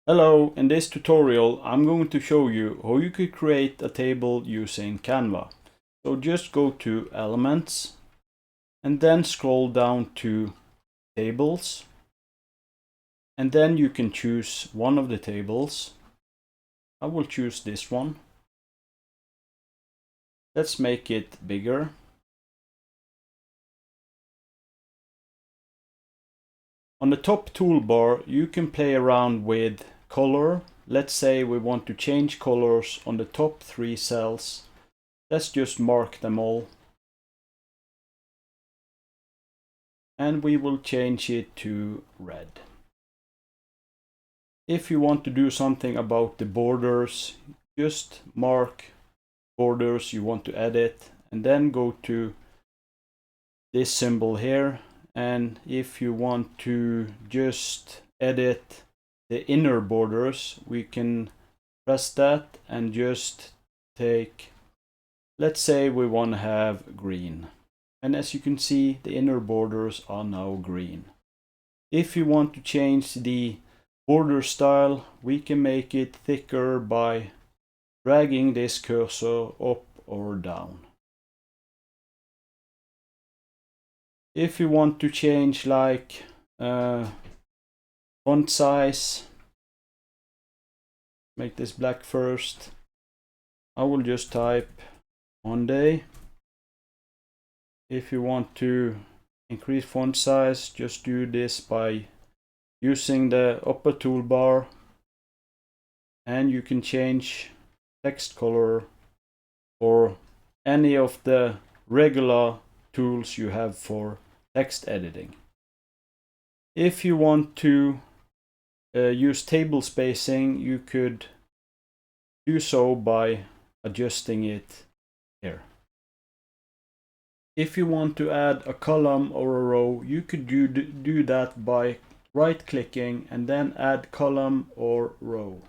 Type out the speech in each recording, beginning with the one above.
Hello, in this tutorial I'm going to show you how you could create a table using Canva. So just go to Elements and then scroll down to Tables, and then you can choose one of the tables. I will choose this one. Let's make it bigger. On the top toolbar you can play around with color. Let's say we want to change colors on the top 3 cells. Let's just mark them all. And we will change it to red. If you want to do something about the borders, just mark borders you want to edit and then go to this symbol here. And if you want to just edit the inner borders, we can press that and just take, let's say we want to have green. And as you can see, the inner borders are now green. If you want to change the border style, we can make it thicker by dragging this cursor up or down. If you want to change like font size, make this black first. I will just type Monday. If you want to increase font size, just do this by using the upper toolbar, and you can change text color or any of the regular tools you have for text editing. If you want to use table spacing, you could do so by adjusting it here. If you want to add a column or a row, you could do that by right-clicking and then add column or row.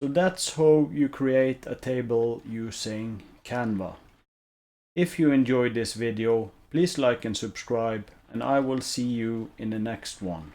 So that's how you create a table using Canva. If you enjoyed this video, please like and subscribe, and I will see you in the next one.